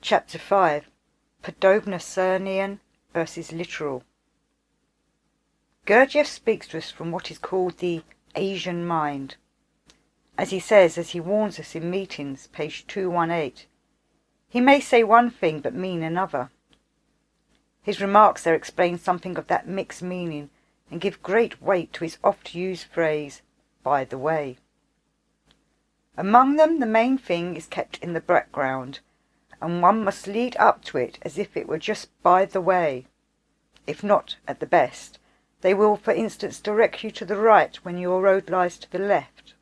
Chapter 5. Podobnacernian versus literal. Gurdjieff speaks to us from what is called the Asian mind. As he says, as he warns us in Meetings, page 218, he may say one thing but mean another. His remarks there explain something of that mixed meaning and give great weight to his oft-used phrase, by the way. Among them the main thing is kept in the background, and one must lead up to it as if it were just by the way. If not, at the best, they will, for instance, direct you to the right when your road lies to the left.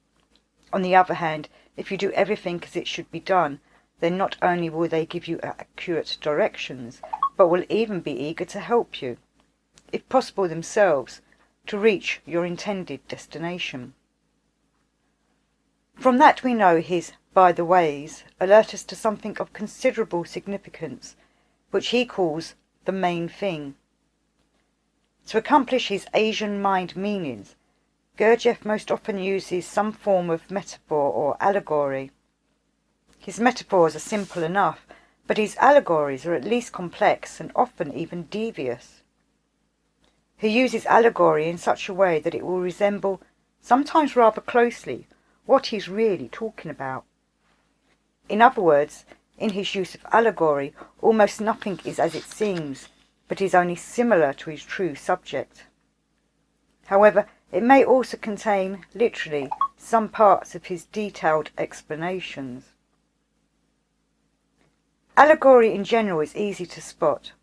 On the other hand, if you do everything as it should be done, then not only will they give you accurate directions, but will even be eager to help you, if possible themselves, to reach your intended destination. From that we know his by the ways alert us to something of considerable significance, which he calls the main thing. To accomplish his Asian mind meanings, Gurdjieff most often uses some form of metaphor or allegory. His metaphors are simple enough, but his allegories are at least complex and often even devious. He uses allegory in such a way that it will resemble, sometimes rather closely, what he's really talking about. In other words, in his use of allegory, almost nothing is as it seems, but is only similar to his true subject. However, it may also contain, literally, some parts of his detailed explanations. Allegory in general is easy to spot.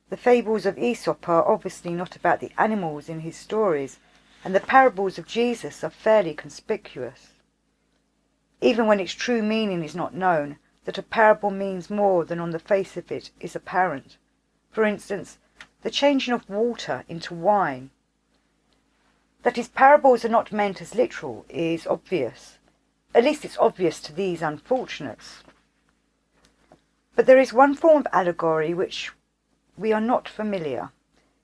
The fables of Aesop are obviously not about the animals in his stories, and the parables of Jesus are fairly conspicuous. Even when its true meaning is not known, that a parable means more than on the face of it is apparent. For instance, the changing of water into wine. That his parables are not meant as literal is obvious. At least it's obvious to these unfortunates. But there is one form of allegory which we are not familiar,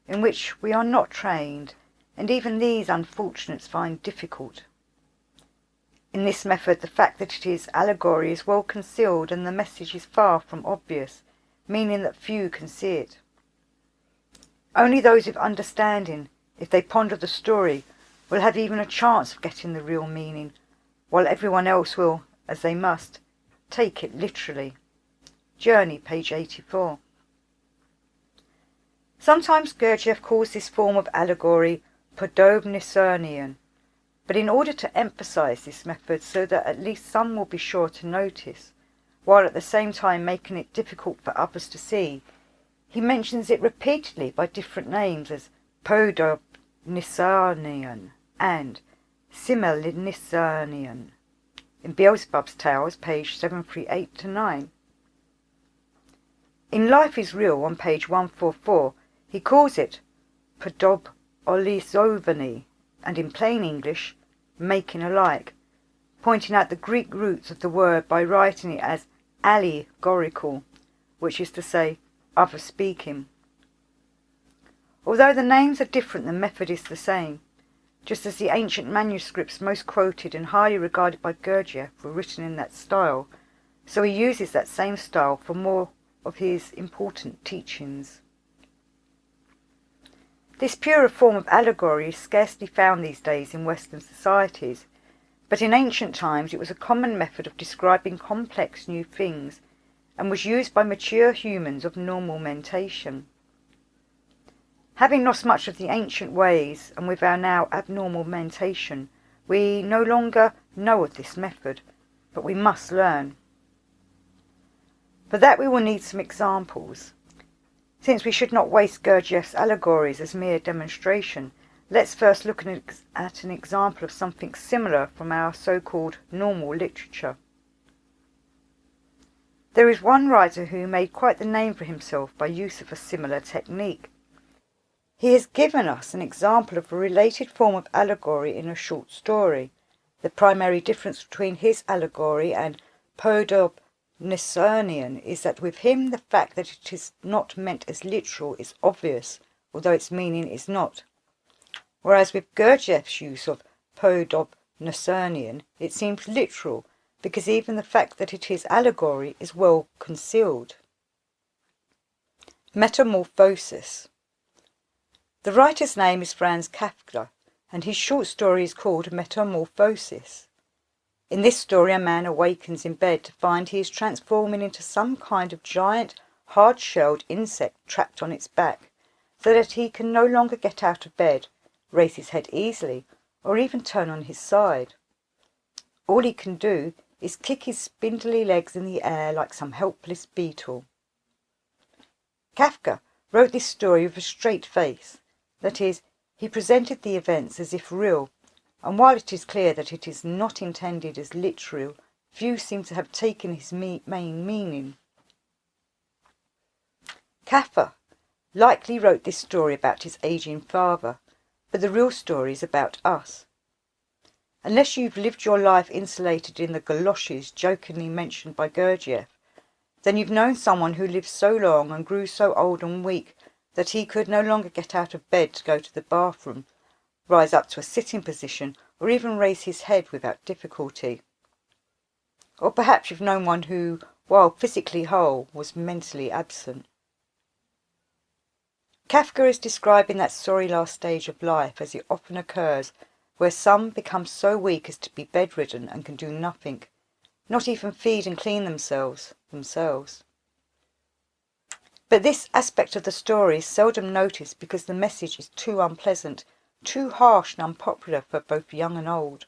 in which we are not trained, and even these unfortunates find difficult. In this method, the fact that it is allegory is well concealed and the message is far from obvious, meaning that few can see it. Only those with understanding, if they ponder the story, will have even a chance of getting the real meaning, while everyone else will, as they must, take it literally. Journey, page 84. Sometimes Gurdjieff calls this form of allegory Podobnacernian, but in order to emphasize this method so that at least some will be sure to notice, while at the same time making it difficult for others to see, he mentions it repeatedly by different names as Podobnacernian and Similinacernian in Beelzebub's Tales, page 738-9. In Life is Real, on page 144, he calls it Podobolizovany, and in plain English, making alike, pointing out the Greek roots of the word by writing it as allegorical, which is to say, other speaking. Although the names are different, the method is the same, just as the ancient manuscripts most quoted and highly regarded by Gurdjieff were written in that style, so he uses that same style for more of his important teachings. This purer form of allegory is scarcely found these days in Western societies, but in ancient times it was a common method of describing complex new things, and was used by mature humans of normal mentation. Having lost much of the ancient ways, and with our now abnormal mentation, we no longer know of this method, but we must learn. For that we will need some examples. Since we should not waste Gurdjieff's allegories as mere demonstration, let's first look at an example of something similar from our so-called normal literature. There is one writer who made quite the name for himself by use of a similar technique. He has given us an example of a related form of allegory in a short story. The primary difference between his allegory and Podobnacernian is that with him the fact that it is not meant as literal is obvious, although its meaning is not. Whereas with Gurdjieff's use of Podobnacernian, it seems literal, because even the fact that it is allegory is well concealed. Metamorphosis. The writer's name is Franz Kafka, and his short story is called Metamorphosis. In this story, a man awakens in bed to find he is transforming into some kind of giant, hard-shelled insect trapped on its back, so that he can no longer get out of bed, raise his head easily, or even turn on his side. All he can do is kick his spindly legs in the air like some helpless beetle. Kafka wrote this story with a straight face. That is, he presented the events as if real, and while it is clear that it is not intended as literal, few seem to have taken his main meaning. Kafka likely wrote this story about his aging father, but the real story is about us. Unless you've lived your life insulated in the galoshes jokingly mentioned by Gurdjieff, then you've known someone who lived so long and grew so old and weak that he could no longer get out of bed to go to the bathroom, rise up to a sitting position, or even raise his head without difficulty. Or perhaps you've known one who, while physically whole, was mentally absent. Kafka is describing that sorry last stage of life as it often occurs, where some become so weak as to be bedridden and can do nothing, not even feed and clean themselves. But this aspect of the story is seldom noticed because the message is too unpleasant, too harsh and unpopular for both young and old.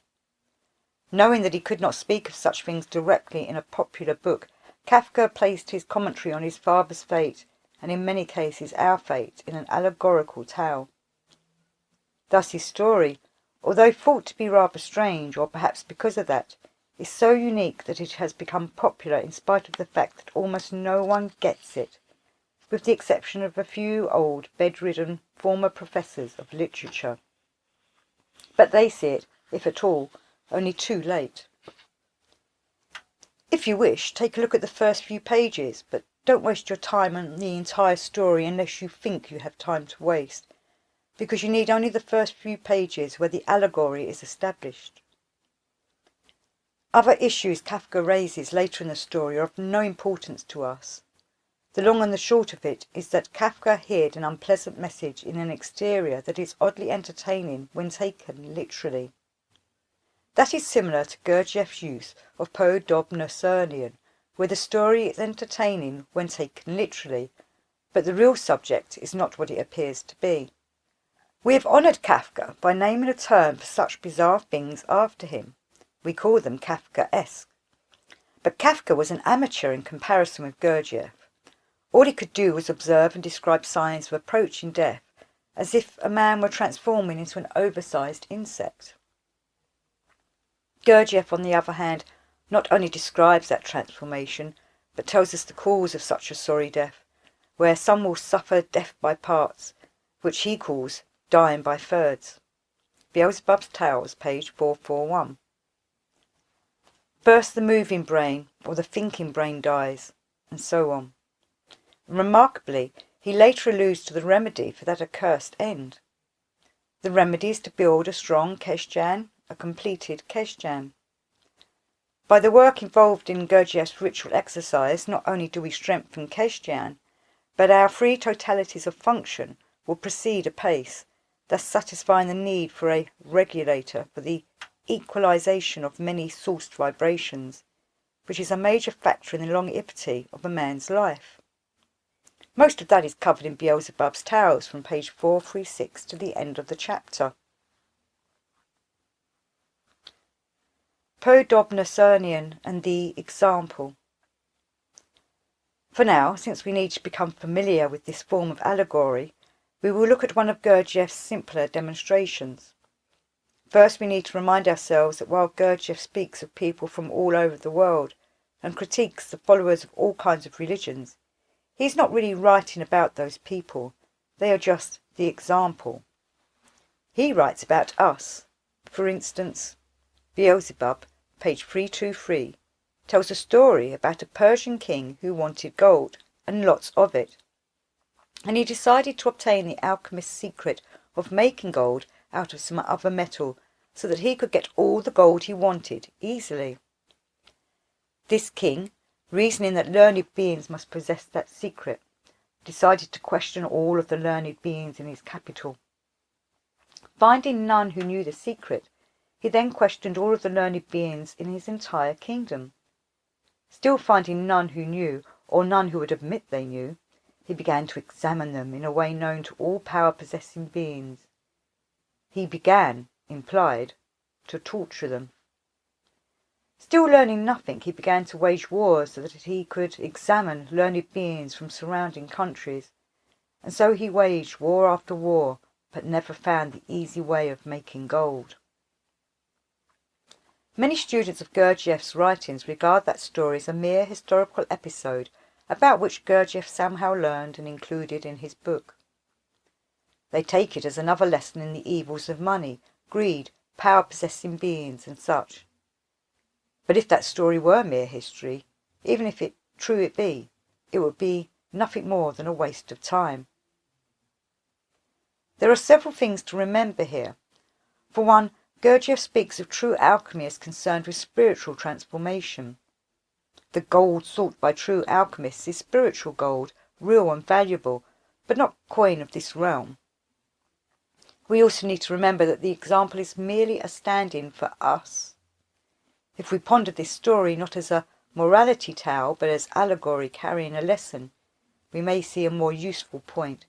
Knowing that he could not speak of such things directly in a popular book, Kafka placed his commentary on his father's fate, and in many cases our fate, in an allegorical tale. Thus his story, although thought to be rather strange, or perhaps because of that, is so unique that it has become popular in spite of the fact that almost no one gets it, with the exception of a few old, bedridden, former professors of literature. But they see it, if at all, only too late. If you wish, take a look at the first few pages, but don't waste your time on the entire story unless you think you have time to waste, because you need only the first few pages where the allegory is established. Other issues Kafka raises later in the story are of no importance to us. The long and the short of it is that Kafka hid an unpleasant message in an exterior that is oddly entertaining when taken literally. That is similar to Gurdjieff's use of Podobnoscernian, where the story is entertaining when taken literally, but the real subject is not what it appears to be. We have honoured Kafka by naming a term for such bizarre things after him. We call them Kafkaesque. But Kafka was an amateur in comparison with Gurdjieff. All he could do was observe and describe signs of approaching death, as if a man were transforming into an oversized insect. Gurdjieff, on the other hand, not only describes that transformation, but tells us the cause of such a sorry death, where some will suffer death by parts, which he calls dying by thirds. Beelzebub's Tales, page 441. First the moving brain, or the thinking brain dies, and so on. Remarkably, he later alludes to the remedy for that accursed end. The remedy is to build a strong Keshjan, a completed Keshjan. By the work involved in Gurdjieff's ritual exercise, not only do we strengthen Keshjan, but our three totalities of function will proceed apace, thus satisfying the need for a regulator for the equalization of many sourced vibrations, which is a major factor in the longevity of a man's life. Most of that is covered in Beelzebub's Tales from page 436 to the end of the chapter. Podobnoscernian and the example. For now, since we need to become familiar with this form of allegory, we will look at one of Gurdjieff's simpler demonstrations. First, we need to remind ourselves that while Gurdjieff speaks of people from all over the world and critiques the followers of all kinds of religions, he is not really writing about those people. They are just the example. He writes about us. For instance, Beelzebub, page 323, tells a story about a Persian king who wanted gold, and lots of it. And he decided to obtain the alchemist's secret of making gold out of some other metal, so that he could get all the gold he wanted easily. This king, reasoning that learned beings must possess that secret, decided to question all of the learned beings in his capital. Finding none who knew the secret, he then questioned all of the learned beings in his entire kingdom. Still finding none who knew, or none who would admit they knew, he began to examine them in a way known to all power-possessing beings. He began, implied, to torture them. Still learning nothing, he began to wage wars so that he could examine learned beings from surrounding countries, and so he waged war after war, but never found the easy way of making gold. Many students of Gurdjieff's writings regard that story as a mere historical episode about which Gurdjieff somehow learned and included in his book. They take it as another lesson in the evils of money, greed, power-possessing beings, and such. But if that story were mere history, even if true it be, it would be nothing more than a waste of time. There are several things to remember here. For one, Gurdjieff speaks of true alchemy as concerned with spiritual transformation. The gold sought by true alchemists is spiritual gold, real and valuable, but not coin of this realm. We also need to remember that the example is merely a stand-in for us. If we ponder this story not as a morality tale, but as allegory carrying a lesson, we may see a more useful point,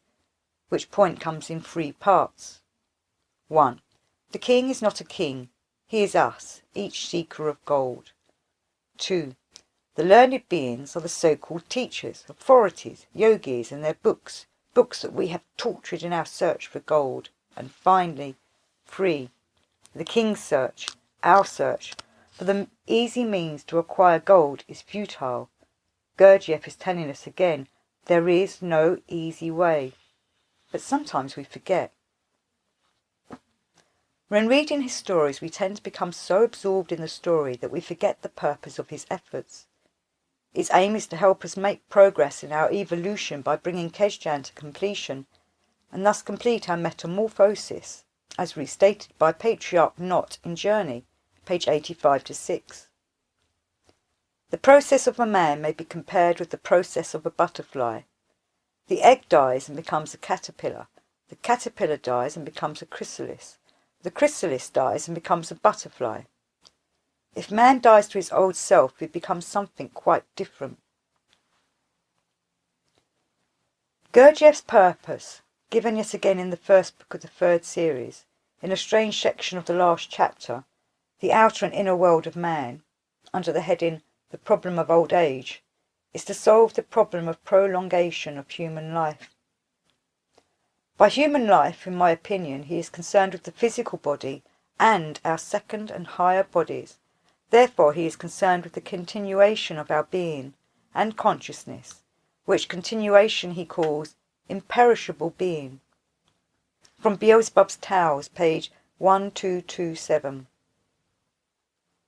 which point comes in 3 parts. 1. The king is not a king, he is us, each seeker of gold. 2. The learned beings are the so-called teachers, authorities, yogis and their books that we have tortured in our search for gold. And finally, 3. The king's search, our search, for the easy means to acquire gold is futile. Gurdjieff is telling us again, there is no easy way. But sometimes we forget. When reading his stories, we tend to become so absorbed in the story that we forget the purpose of his efforts. Its aim is to help us make progress in our evolution by bringing Kesjan to completion, and thus complete our metamorphosis, as restated by Patriarch Knott in Journey, page 85-6. The process of a man may be compared with the process of a butterfly. The egg dies and becomes a caterpillar. The caterpillar dies and becomes a chrysalis. The chrysalis dies and becomes a butterfly. If man dies to his old self, he becomes something quite different. Gurdjieff's purpose, given yet again in the first book of the 3rd series, in a strange section of the last chapter, The Outer and Inner World of Man, under the heading The Problem of Old Age, is to solve the problem of prolongation of human life. By human life, in my opinion, he is concerned with the physical body and our second and higher bodies. Therefore he is concerned with the continuation of our being and consciousness, which continuation he calls imperishable being. From Beelzebub's Tales, page 1227.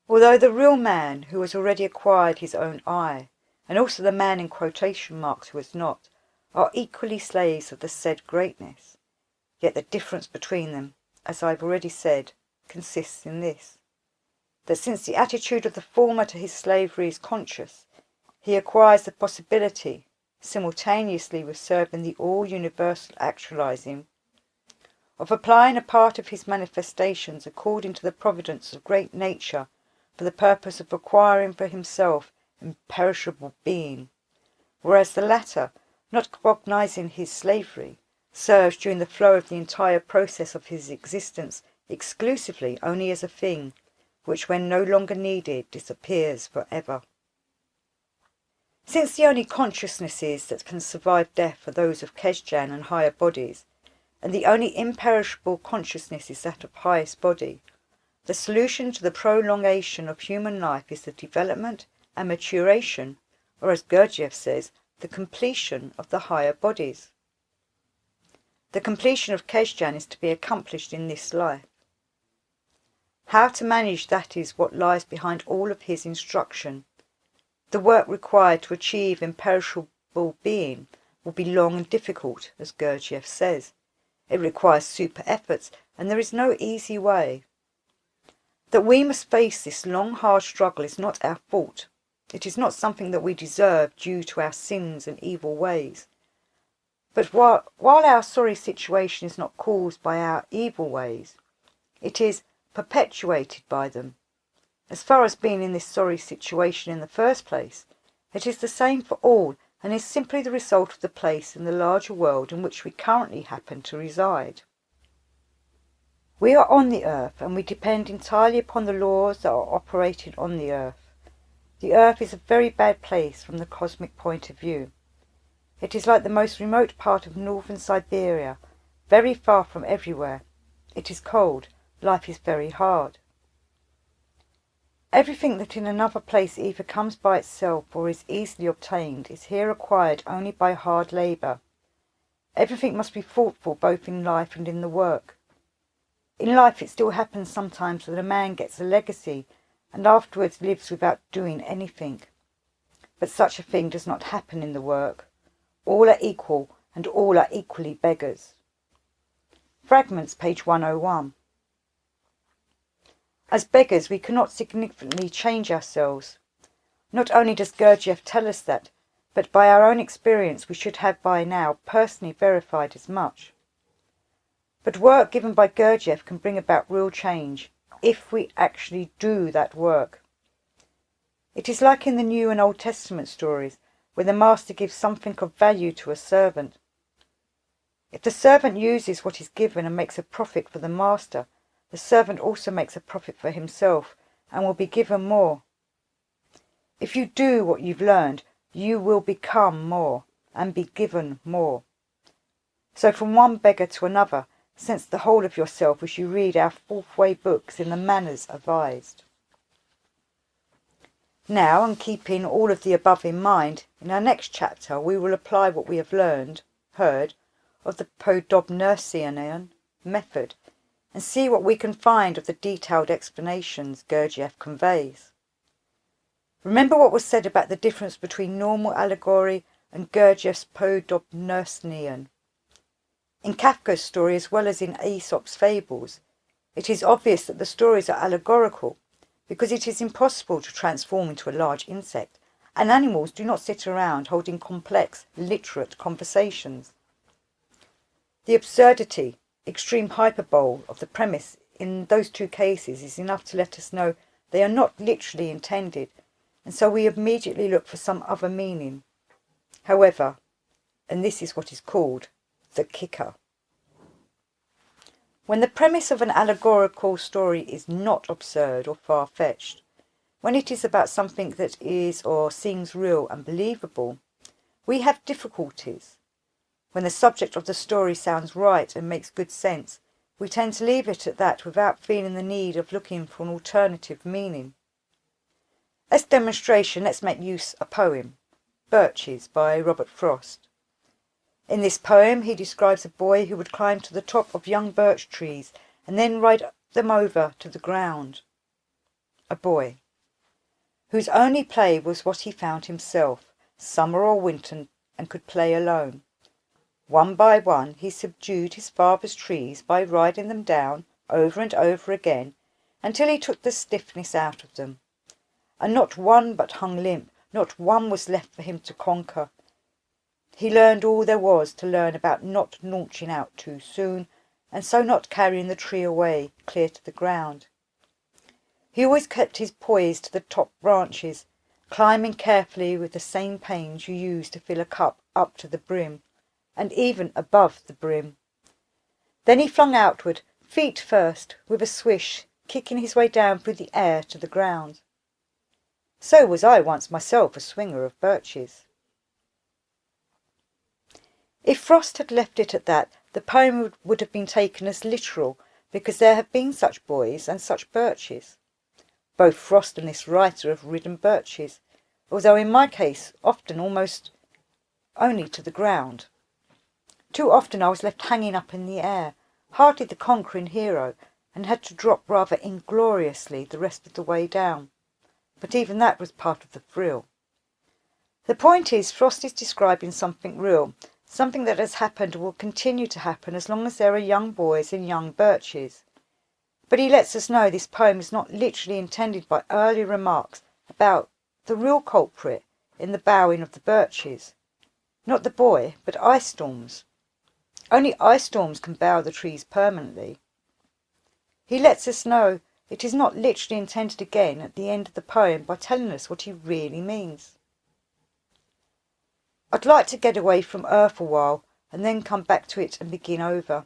Although the real man who has already acquired his own eye, and also the man in quotation marks who has not, are equally slaves of the said greatness, yet the difference between them, as I have already said, consists in this, that since the attitude of the former to his slavery is conscious, he acquires the possibility, simultaneously with serving the all-universal actualizing, of applying a part of his manifestations according to the providence of great nature for the purpose of acquiring for himself imperishable being, whereas the latter, not cognizing his slavery, serves during the flow of the entire process of his existence exclusively only as a thing, which when no longer needed disappears forever. Since the only consciousnesses that can survive death are those of Kesjan and higher bodies, and the only imperishable consciousness is that of highest body, the solution to the prolongation of human life is the development and maturation, or as Gurdjieff says, the completion of the higher bodies. The completion of Kesjan is to be accomplished in this life. How to manage that is what lies behind all of his instruction. The work required to achieve imperishable being will be long and difficult, as Gurdjieff says. It requires super efforts, and there is no easy way. That we must face this long, hard struggle is not our fault. It is not something that we deserve due to our sins and evil ways. But while our sorry situation is not caused by our evil ways, it is perpetuated by them. As far as being in this sorry situation in the first place, it is the same for all and is simply the result of the place in the larger world in which we currently happen to reside. We are on the earth and we depend entirely upon the laws that are operating on the earth. The earth is a very bad place from the cosmic point of view. It is like the most remote part of northern Siberia, very far from everywhere. It is cold. Life is very hard. Everything that in another place either comes by itself or is easily obtained is here acquired only by hard labour. Everything must be fought for both in life and in the work. In life it still happens sometimes that a man gets a legacy and afterwards lives without doing anything. But such a thing does not happen in the work. All are equal and all are equally beggars. Fragments, page 101. As beggars we cannot significantly change ourselves. Not only does Gurdjieff tell us that, but by our own experience we should have by now personally verified as much. But work given by Gurdjieff can bring about real change, if we actually do that work. It is like in the New and Old Testament stories, where the master gives something of value to a servant. If the servant uses what is given and makes a profit for the master, the servant also makes a profit for himself and will be given more. If you do what you've learned, you will become more and be given more. So from one beggar to another, sense the whole of yourself as you read our fourth way books in the manners advised. Now, and keeping all of the above in mind, in our next chapter we will apply what we have heard of the Podobnursian method, and see what we can find of the detailed explanations Gurdjieff conveys. Remember what was said about the difference between normal allegory and Gurdjieff's Podobnursian. In Kafka's story as well as in Aesop's fables, it is obvious that the stories are allegorical, because it is impossible to transform into a large insect, and animals do not sit around holding complex, literate conversations. The absurdity, extreme hyperbole of the premise in those two cases is enough to let us know they are not literally intended, and so we immediately look for some other meaning. However, and this is what is called the kicker. When the premise of an allegorical story is not absurd or far-fetched, when it is about something that is or seems real and believable, we have difficulties. When the subject of the story sounds right and makes good sense, we tend to leave it at that without feeling the need of looking for an alternative meaning. As demonstration, let's make use a poem, Birches by Robert Frost. In this poem he describes a boy who would climb to the top of young birch trees and then ride them over to the ground. A boy whose only play was what he found himself, summer or winter, and could play alone. One by one he subdued his father's trees by riding them down over and over again until he took the stiffness out of them. And not one but hung limp, not one was left for him to conquer. He learned all there was to learn about not launching out too soon, and so not carrying the tree away clear to the ground. He always kept his poise to the top branches, climbing carefully with the same pains you use to fill a cup up to the brim, and even above the brim. Then he flung outward, feet first, with a swish, kicking his way down through the air to the ground. So was I once myself a swinger of birches. If Frost had left it at that, the poem would have been taken as literal, because there have been such boys and such birches. Both Frost and this writer have ridden birches, although in my case often almost only to the ground. Too often I was left hanging up in the air, hardly the conquering hero, and had to drop rather ingloriously the rest of the way down. But even that was part of the thrill. The point is, Frost is describing something real, something that has happened and will continue to happen as long as there are young boys and young birches. But he lets us know this poem is not literally intended by early remarks about the real culprit in the bowing of the birches. Not the boy, but ice storms. Only ice storms can bow the trees permanently. He lets us know it is not literally intended again at the end of the poem by telling us what he really means. I'd like to get away from earth a while and then come back to it and begin over.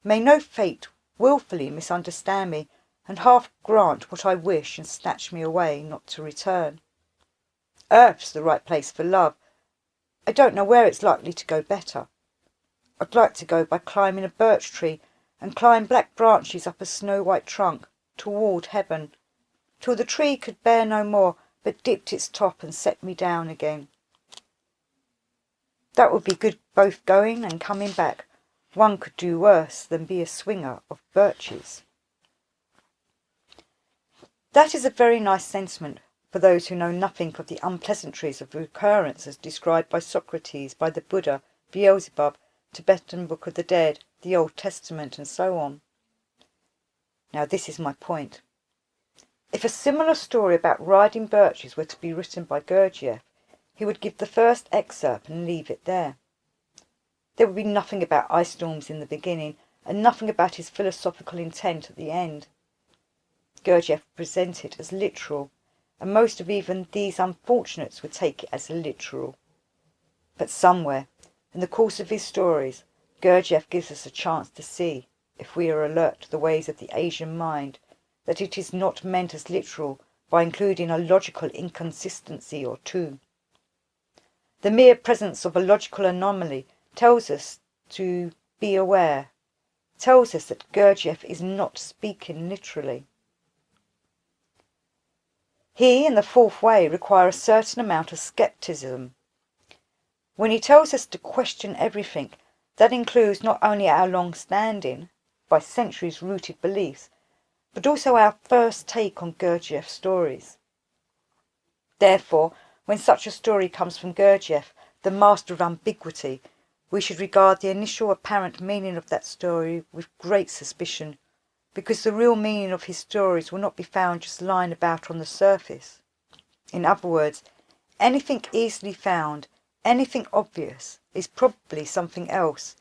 May no fate wilfully misunderstand me and half grant what I wish and snatch me away not to return. Earth's the right place for love. I don't know where it's likely to go better. I'd like to go by climbing a birch tree and climb black branches up a snow-white trunk toward heaven, till the tree could bear no more but dipped its top and set me down again. That would be good both going and coming back. One could do worse than be a swinger of birches. That is a very nice sentiment for those who know nothing of the unpleasantries of recurrence as described by Socrates, by the Buddha, Beelzebub, Tibetan Book of the Dead, the Old Testament, and so on. Now this is my point. If a similar story about riding birches were to be written by Gurdjieff, he would give the first excerpt and leave it there. There would be nothing about ice storms in the beginning, and nothing about his philosophical intent at the end. Gurdjieff presents it as literal, and most of even these unfortunates would take it as literal. But somewhere, in the course of his stories, Gurdjieff gives us a chance to see, if we are alert to the ways of the Asian mind, that it is not meant as literal by including a logical inconsistency or two. The mere presence of a logical anomaly tells us to be aware, tells us that Gurdjieff is not speaking literally. He and the fourth way require a certain amount of scepticism. When he tells us to question everything, that includes not only our long-standing, by centuries rooted beliefs, but also our first take on Gurdjieff's stories. Therefore, when such a story comes from Gurdjieff, the master of ambiguity, we should regard the initial apparent meaning of that story with great suspicion, because the real meaning of his stories will not be found just lying about on the surface. In other words, anything easily found, anything obvious, is probably something else.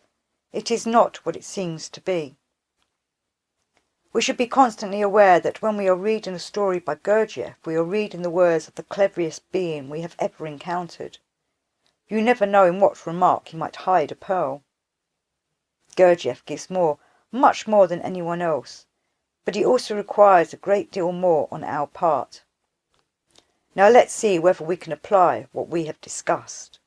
It is not what it seems to be. We should be constantly aware that when we are reading a story by Gurdjieff, we are reading the words of the cleverest being we have ever encountered. You never know in what remark he might hide a pearl. Gurdjieff gives more, much more than anyone else, but he also requires a great deal more on our part. Now let's see whether we can apply what we have discussed.